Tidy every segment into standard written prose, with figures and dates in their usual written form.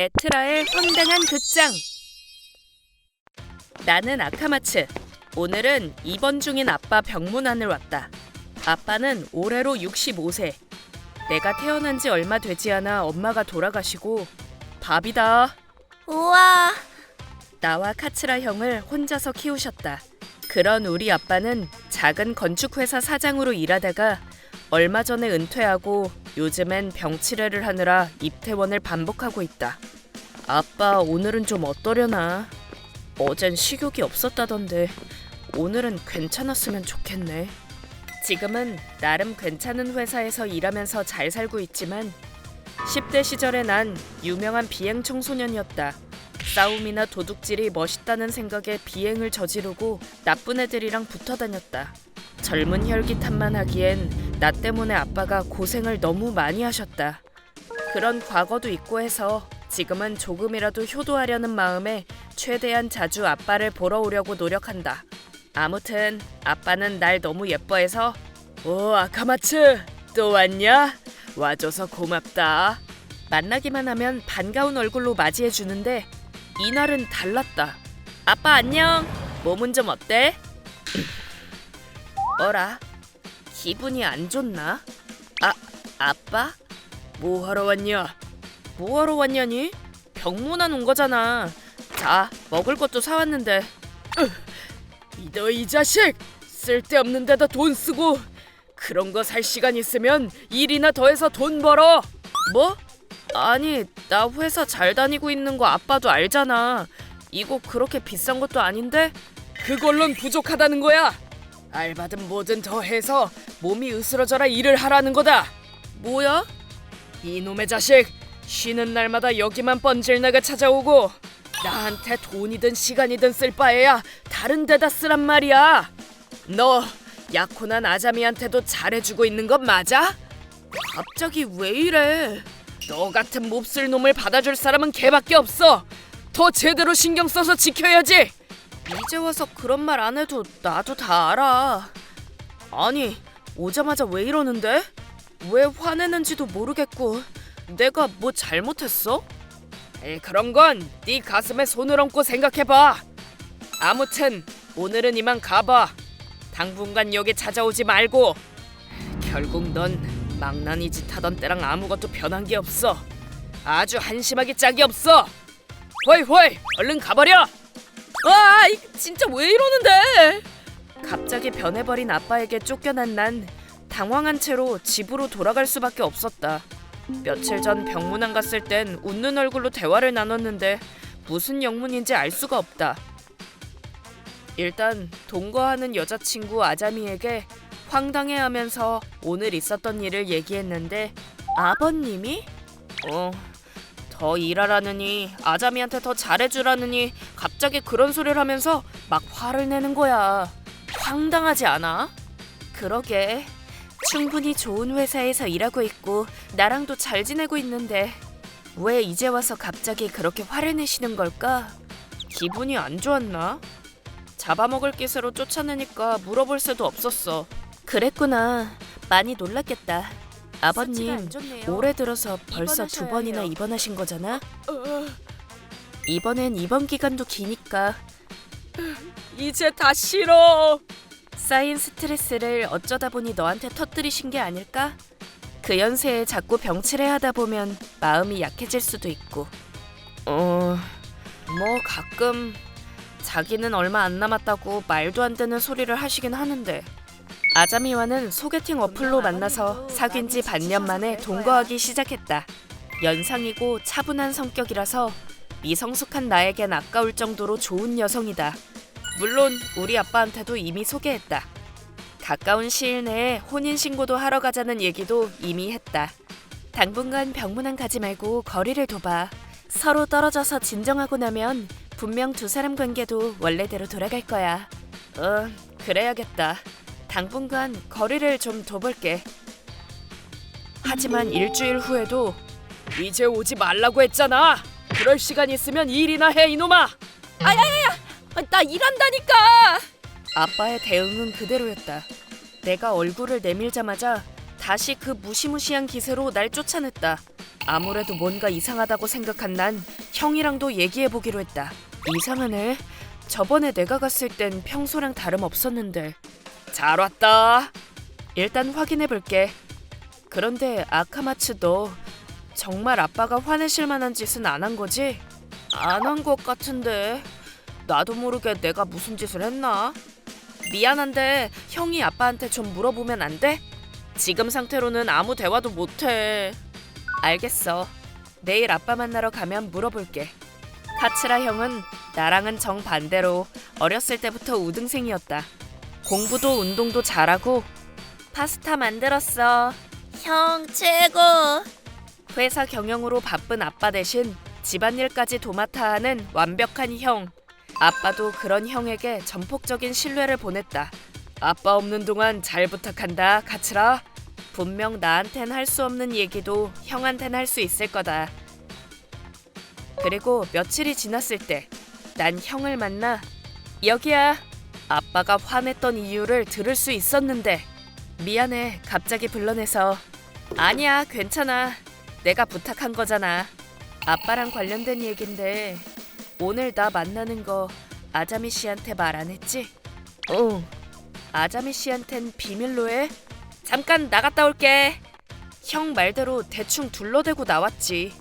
에트라의 황당한 극장. 나는 아카마츠. 오늘은 입원 중인 아빠 병문안을 왔다. 아빠는 올해로 65세. 내가 태어난 지 얼마 되지 않아 엄마가 돌아가시고 밥이다. 우와. 나와 카츠라 형을 혼자서 키우셨다. 그런 우리 아빠는 작은 건축회사 사장으로 일하다가 얼마 전에 은퇴하고 요즘엔 병치레를 하느라 입퇴원을 반복하고 있다. 아빠 오늘은 좀 어떠려나? 어젠 식욕이 없었다던데 오늘은 괜찮았으면 좋겠네. 지금은 나름 괜찮은 회사에서 일하면서 잘 살고 있지만 10대 시절에 난 유명한 비행 청소년이었다. 싸움이나 도둑질이 멋있다는 생각에 비행을 저지르고 나쁜 애들이랑 붙어 다녔다. 젊은 혈기 탓만 하기엔 나 때문에 아빠가 고생을 너무 많이 하셨다. 그런 과거도 있고 해서 지금은 조금이라도 효도하려는 마음에 최대한 자주 아빠를 보러 오려고 노력한다. 아무튼 아빠는 날 너무 예뻐해서 오 아카마츠 또 왔냐? 와줘서 고맙다. 만나기만 하면 반가운 얼굴로 맞이해주는데 이날은 달랐다. 아빠 안녕. 몸은 좀 어때? 뭐라? 기분이 안 좋나? 아빠? 뭐하러 왔냐? 뭐하러 왔냐니? 병문안 온 거잖아. 자, 먹을 것도 사왔는데. 너 이 자식! 쓸데없는 데다 돈 쓰고 그런 거 살 시간 있으면 일이나 더 해서 돈 벌어. 뭐? 아니, 나 회사 잘 다니고 있는 거 아빠도 알잖아. 이거 그렇게 비싼 것도 아닌데? 그걸론 부족하다는 거야. 알바든 뭐든 더 해서 몸이 으스러져라 일을 하라는 거다. 뭐야? 이놈의 자식! 쉬는 날마다 여기만 뻔질나게 찾아오고 나한테 돈이든 시간이든 쓸 바에야 다른 데다 쓰란 말이야. 너 약혼한 아자미한테도 잘해주고 있는 건 맞아? 갑자기 왜 이래? 너 같은 몹쓸 놈을 받아줄 사람은 걔밖에 없어. 더 제대로 신경 써서 지켜야지. 이제 와서 그런 말 안 해도 나도 다 알아. 아니 오자마자 왜 이러는데? 왜 화내는지도 모르겠고 내가 뭐 잘못했어? 그런 건 네 가슴에 손을 얹고 생각해봐. 아무튼 오늘은 이만 가봐. 당분간 여기 찾아오지 말고. 결국 넌 망나니 짓 하던 때랑 아무것도 변한 게 없어. 아주 한심하기 짝이 없어. 호이 얼른 가버려. 아 진짜 왜 이러는데? 갑자기 변해버린 아빠에게 쫓겨난 난 당황한 채로 집으로 돌아갈 수밖에 없었다. 며칠 전 병문안 갔을 땐 웃는 얼굴로 대화를 나눴는데 무슨 영문인지 알 수가 없다. 일단 동거하는 여자친구 아자미에게 황당해하면서 오늘 있었던 일을 얘기했는데 아버님이? 더 일하라느니 아자미한테 더 잘해주라느니 갑자기 그런 소리를 하면서 막 화를 내는 거야. 황당하지 않아? 그러게. 충분히 좋은 회사에서 일하고 있고 나랑도 잘 지내고 있는데 왜 이제 와서 갑자기 그렇게 화를 내시는 걸까? 기분이 안 좋았나? 잡아먹을 기세로 쫓아내니까 물어볼 새도 없었어. 그랬구나. 많이 놀랐겠다. 아버님 올해 들어서 벌써 2번이나 입원하신 거잖아? 이번엔 입원 기간도 기니까 이제 다 싫어. 쌓인 스트레스를 어쩌다 보니 너한테 터뜨리신 게 아닐까? 그 연세에 자꾸 병치레 하다 보면 마음이 약해질 수도 있고. 뭐 가끔 자기는 얼마 안 남았다고 말도 안 되는 소리를 하시긴 하는데 아자미와는 소개팅 어플로 만나서 사귄 지 반년 만에 동거하기 시작했다. 연상이고 차분한 성격이라서 미성숙한 나에겐 아까울 정도로 좋은 여성이다. 물론 우리 아빠한테도 이미 소개했다. 가까운 시일 내에 혼인신고도 하러 가자는 얘기도 이미 했다. 당분간 병문안 가지 말고 거리를 둬봐. 서로 떨어져서 진정하고 나면 분명 두 사람 관계도 원래대로 돌아갈 거야. 그래야겠다. 당분간 거리를 좀 둬볼게. 하지만 일주일 후에도 이제 오지 말라고 했잖아. 그럴 시간 있으면 일이나 해 이놈아. 나 일한다니까. 아빠의 대응은 그대로였다. 내가 얼굴을 내밀자마자 다시 그 무시무시한 기세로 날 쫓아냈다. 아무래도 뭔가 이상하다고 생각한 난 형이랑도 얘기해보기로 했다. 이상하네. 저번에 내가 갔을 땐 평소랑 다름없었는데. 잘 왔다. 일단 확인해볼게. 그런데 아카마츠, 너 정말 아빠가 화내실 만한 짓은 안 한 거지? 안 한 것 같은데. 나도 모르게 내가 무슨 짓을 했나? 미안한데 형이 아빠한테 좀 물어보면 안 돼? 지금 상태로는 아무 대화도 못해. 알겠어. 내일 아빠 만나러 가면 물어볼게. 카츠라 형은 나랑은 정반대로 어렸을 때부터 우등생이었다. 공부도 운동도 잘하고. 파스타 만들었어. 형 최고. 회사 경영으로 바쁜 아빠 대신 집안일까지 도맡아 하는 완벽한 형. 아빠도 그런 형에게 전폭적인 신뢰를 보냈다. 아빠 없는 동안 잘 부탁한다, 카츠라. 분명 나한텐 할 수 없는 얘기도 형한텐 할 수 있을 거다. 그리고 며칠이 지났을 때 난 형을 만나. 여기야. 아빠가 화냈던 이유를 들을 수 있었는데. 미안해, 갑자기 불러내서. 아니야, 괜찮아. 내가 부탁한 거잖아. 아빠랑 관련된 얘긴데 오늘 나 만나는 거 아자미 씨한테 말 안 했지? 응. 아자미 씨한텐 비밀로 해? 잠깐 나갔다 올게. 형 말대로 대충 둘러대고 나왔지.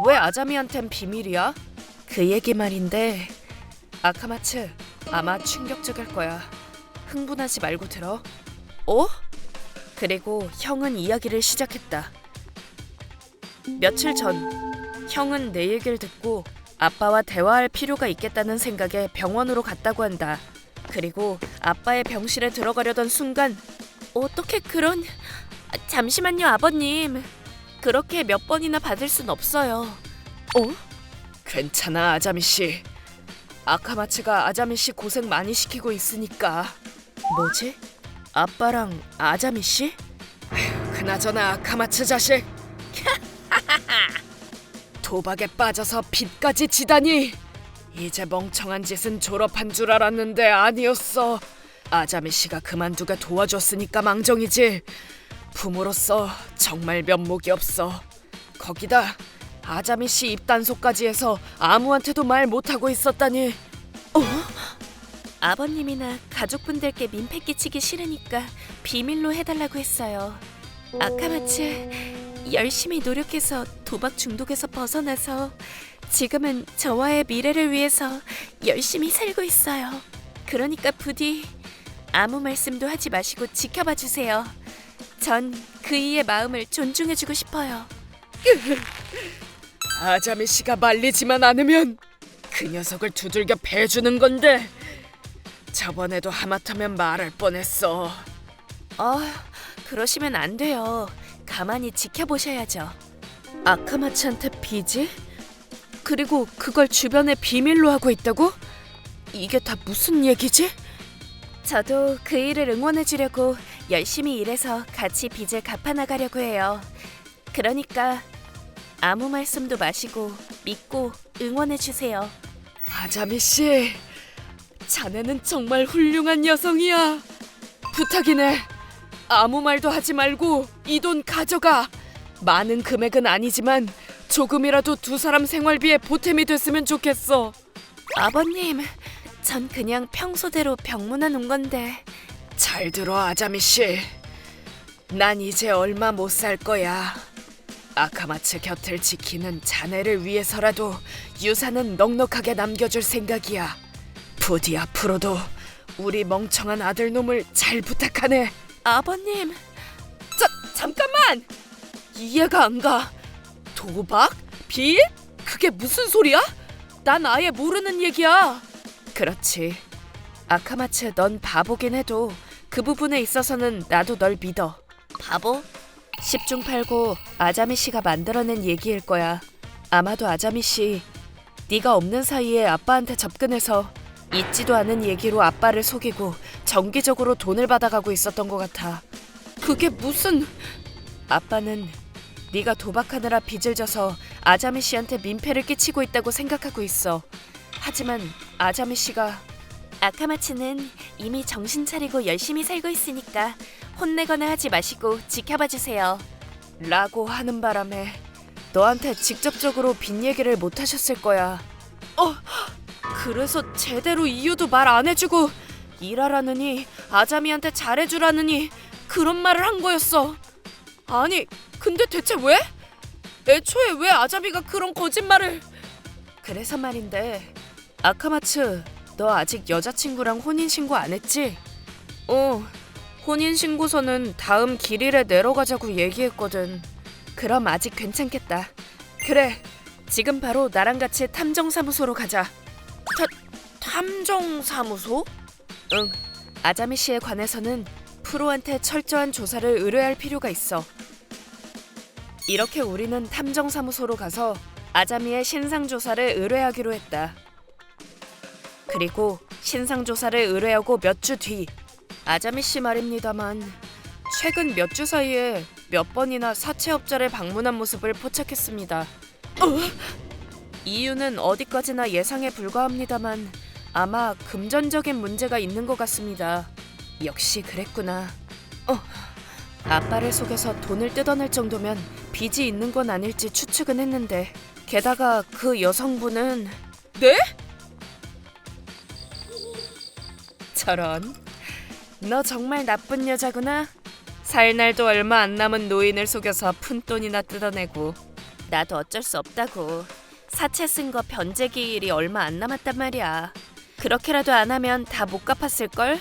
왜 아자미한텐 비밀이야? 그 얘기 말인데. 아카마츠, 아마 충격적일 거야. 흥분하지 말고 들어. 어? 그리고 형은 이야기를 시작했다. 며칠 전 형은 내 얘기를 듣고 아빠와 대화할 필요가 있겠다는 생각에 병원으로 갔다고 한다. 그리고 아빠의 병실에 들어가려던 순간. 어떻게 그런... 잠시만요, 아버님. 그렇게 몇 번이나 받을 순 없어요. 어? 괜찮아, 아자미 씨. 아카마츠가 아자미 씨 고생 많이 시키고 있으니까. 뭐지? 아빠랑 아자미 씨? 그나저나 아카마츠 자식. 도박에 빠져서 빚까지 지다니. 이제 멍청한 짓은 졸업한 줄 알았는데 아니었어. 아자미 씨가 그만두게 도와줬으니까 망정이지. 부모로서 정말 면목이 없어. 거기다 아자미 씨 입단속까지 해서 아무한테도 말 못하고 있었다니. 어? 아버님이나 가족분들께 민폐 끼치기 싫으니까 비밀로 해달라고 했어요. 아카마츠, 열심히 노력해서 도박 중독에서 벗어나서 지금은 저와의 미래를 위해서 열심히 살고 있어요. 그러니까 부디 아무 말씀도 하지 마시고 지켜봐 주세요. 전 그이의 마음을 존중해주고 싶어요. 아자미 씨가 말리지만 않으면 그 녀석을 두들겨 패주는 건데. 저번에도 하마터면 말할 뻔했어. 그러시면 안 돼요. 가만히 지켜보셔야죠. 아카마츠한테 빚이? 그리고 그걸 주변에 비밀로 하고 있다고? 이게 다 무슨 얘기지? 저도 그 일을 응원해주려고 열심히 일해서 같이 빚을 갚아나가려고 해요. 그러니까 아무 말씀도 마시고 믿고 응원해주세요. 아자미 씨, 자네는 정말 훌륭한 여성이야. 부탁이네. 아무 말도 하지 말고 이 돈 가져가. 많은 금액은 아니지만 조금이라도 두 사람 생활비에 보탬이 됐으면 좋겠어. 아버님, 전 그냥 평소대로 병문안 온 건데. 잘 들어, 아자미 씨. 난 이제 얼마 못 살 거야. 아카마츠 곁을 지키는 자네를 위해서라도 유산은 넉넉하게 남겨줄 생각이야. 부디 앞으로도 우리 멍청한 아들놈을 잘 부탁하네. 아버님. 잠깐만! 이해가 안 가. 도박? 빚? 그게 무슨 소리야? 난 아예 모르는 얘기야. 그렇지. 아카마츠, 넌 바보긴 해도 그 부분에 있어서는 나도 널 믿어. 바보? 10중 8구 아자미 씨가 만들어낸 얘기일 거야. 아마도 아자미 씨, 네가 없는 사이에 아빠한테 접근해서 있지도 않은 얘기로 아빠를 속이고 정기적으로 돈을 받아가고 있었던 것 같아. 그게 무슨... 아빠는 네가 도박하느라 빚을 져서 아자미 씨한테 민폐를 끼치고 있다고 생각하고 있어. 하지만 아자미 씨가 아카마츠는 이미 정신 차리고 열심히 살고 있으니까 혼내거나 하지 마시고 지켜봐 주세요. 라고 하는 바람에 너한테 직접적으로 빈 얘기를 못 하셨을 거야. 그래서 제대로 이유도 말 안 해주고 일하라느니 아자미한테 잘해주라느니 그런 말을 한 거였어. 아니, 근데 대체 왜? 애초에 왜 아자미가 그런 거짓말을... 그래서 말인데, 아카마츠, 너 아직 여자친구랑 혼인신고 안 했지? 혼인신고서는 다음 길일에 내러 가자고 얘기했거든. 그럼 아직 괜찮겠다. 그래, 지금 바로 나랑 같이 탐정사무소로 가자. 탐정사무소? 응, 아자미 씨에 관해서는 프로한테 철저한 조사를 의뢰할 필요가 있어. 이렇게 우리는 탐정사무소로 가서 아자미의 신상조사를 의뢰하기로 했다. 그리고 신상조사를 의뢰하고 몇 주 뒤, 아자미 씨 말입니다만 최근 몇 주 사이에 몇 번이나 사채업자를 방문한 모습을 포착했습니다. 이유는 어디까지나 예상에 불과합니다만 아마 금전적인 문제가 있는 것 같습니다. 역시 그랬구나. 아빠를 속여서 돈을 뜯어낼 정도면 빚이 있는 건 아닐지 추측은 했는데, 게다가 그 여성분은... 네? 저런, 너 정말 나쁜 여자구나. 살 날도 얼마 안 남은 노인을 속여서 푼돈이나 뜯어내고. 나도 어쩔 수 없다고. 사채 쓴 거 변제 기일이 얼마 안 남았단 말이야. 그렇게라도 안 하면 다 못 갚았을걸?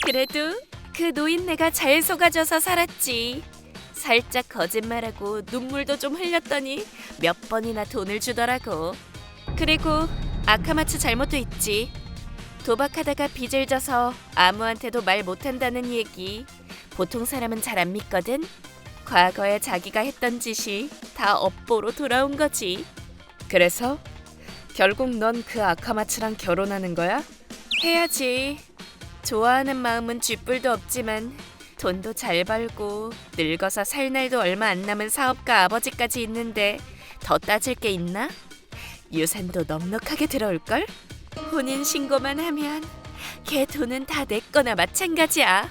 그래도 그 노인네가 잘 속아줘서 살았지. 살짝 거짓말하고 눈물도 좀 흘렸더니 몇 번이나 돈을 주더라고. 그리고 아카마츠 잘못도 있지. 도박하다가 빚을 져서 아무한테도 말 못한다는 얘기. 보통 사람은 잘 안 믿거든. 과거에 자기가 했던 짓이 다 업보로 돌아온 거지. 그래서 결국 넌 그 아카마츠랑 결혼하는 거야? 해야지. 좋아하는 마음은 쥐뿔도 없지만 돈도 잘 벌고 늙어서 살 날도 얼마 안 남은 사업가 아버지까지 있는데 더 따질 게 있나? 유산도 넉넉하게 들어올걸? 혼인신고만 하면 걔 돈은 다 내 거나 마찬가지야.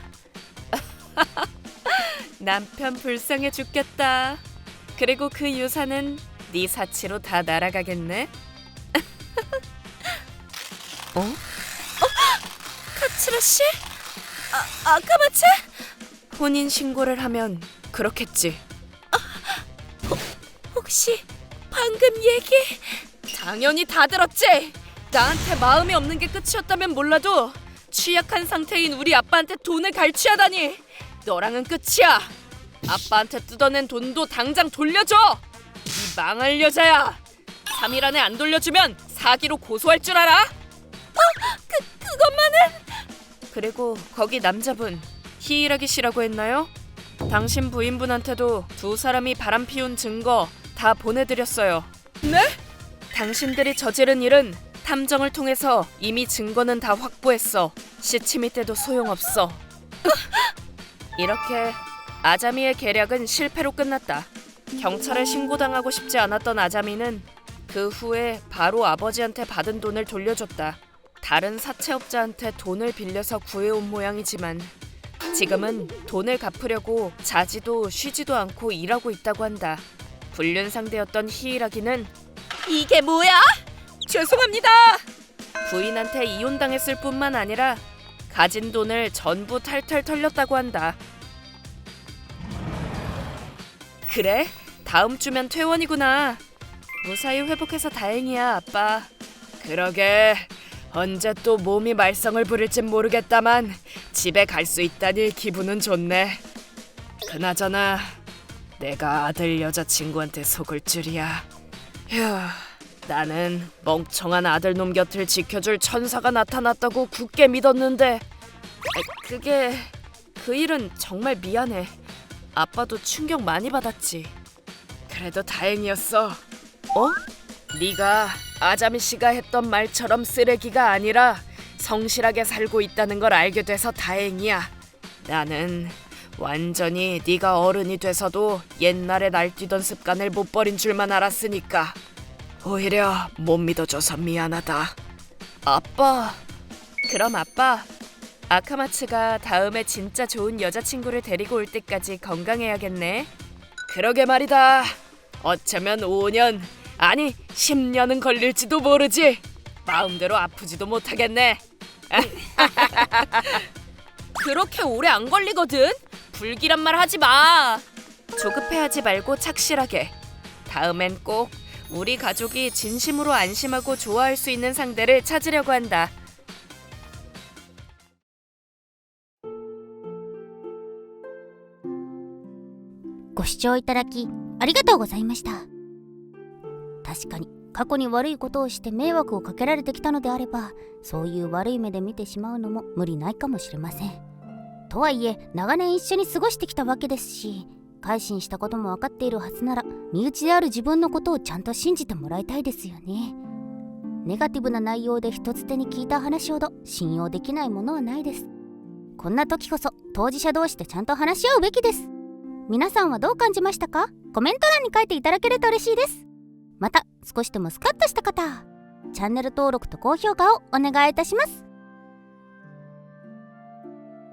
남편 불쌍해 죽겠다. 그리고 그 유산은 네 사치로 다 날아가겠네. 카츠라 씨? 아카마츠? 혼인 신고를 하면 그렇겠지. 혹시 방금 얘기? 당연히 다 들었지. 나한테 마음이 없는 게 끝이었다면 몰라도 취약한 상태인 우리 아빠한테 돈을 갈취하다니. 너랑은 끝이야. 아빠한테 뜯어낸 돈도 당장 돌려줘. 이 망할 여자야. 3일 안에 안 돌려주면 사기로 고소할 줄 알아? 그것만은. 그리고 거기 남자분 히이라기 씨라고 했나요? 당신 부인분한테도 두 사람이 바람 피운 증거 다 보내드렸어요. 네? 당신들이 저지른 일은 탐정을 통해서 이미 증거는 다 확보했어. 시치미 때도 소용없어. 이렇게 아자미의 계략은 실패로 끝났다. 경찰에 신고당하고 싶지 않았던 아자미는 그 후에 바로 아버지한테 받은 돈을 돌려줬다. 다른 사채업자한테 돈을 빌려서 구해온 모양이지만 지금은 돈을 갚으려고 자지도 쉬지도 않고 일하고 있다고 한다. 불륜 상대였던 히이라기는 이게 뭐야? 죄송합니다. 부인한테 이혼당했을 뿐만 아니라 가진 돈을 전부 탈탈 털렸다고 한다. 그래? 다음 주면 퇴원이구나. 무사히 회복해서 다행이야, 아빠. 그러게. 언제 또 몸이 말썽을 부릴진 모르겠다만 집에 갈 수 있다니 기분은 좋네. 그나저나 내가 아들 여자친구한테 속을 줄이야. 휴, 나는 멍청한 아들놈 곁을 지켜줄 천사가 나타났다고 굳게 믿었는데 그게... 그 일은 정말 미안해. 아빠도 충격 많이 받았지. 그래도 다행이었어. 네가 아자미 씨가 했던 말처럼 쓰레기가 아니라 성실하게 살고 있다는 걸 알게 돼서 다행이야. 나는 완전히 네가 어른이 돼서도 옛날에 날뛰던 습관을 못 버린 줄만 알았으니까 오히려 못 믿어줘서 미안하다. 아빠. 그럼 아빠, 아카마츠가 다음에 진짜 좋은 여자친구를 데리고 올 때까지 건강해야겠네. 그러게 말이다. 어쩌면 5년, 아니 10년은 걸릴지도 모르지. 마음대로 아프지도 못하겠네. 그렇게 오래 안 걸리거든. 불길한 말 하지 마. 조급해하지 말고 착실하게. 다음엔 꼭 우리 가족이 진심으로 안심하고 좋아할 수 있는 상대를 찾으려고 한다.ご視聴いただきありがとうございました。確かに過去に悪いことをして迷惑をかけられてきたのであれば、そういう悪い目で見てしまうのも無理ないかもしれません。とはいえ長年一緒に過ごしてきたわけですし、改心したことも分かっているはずなら、身内である自分のことをちゃんと信じてもらいたいですよね。ネガティブな内容で一つ手に聞いた話ほど信用できないものはないです。こんな時こそ当事者同士でちゃんと話し合うべきです。皆さんはどう感じましたか？コメント欄に書いていただけると嬉しいです。また少しでもスカッとした方、チャンネル登録と高評価をお願いいたします。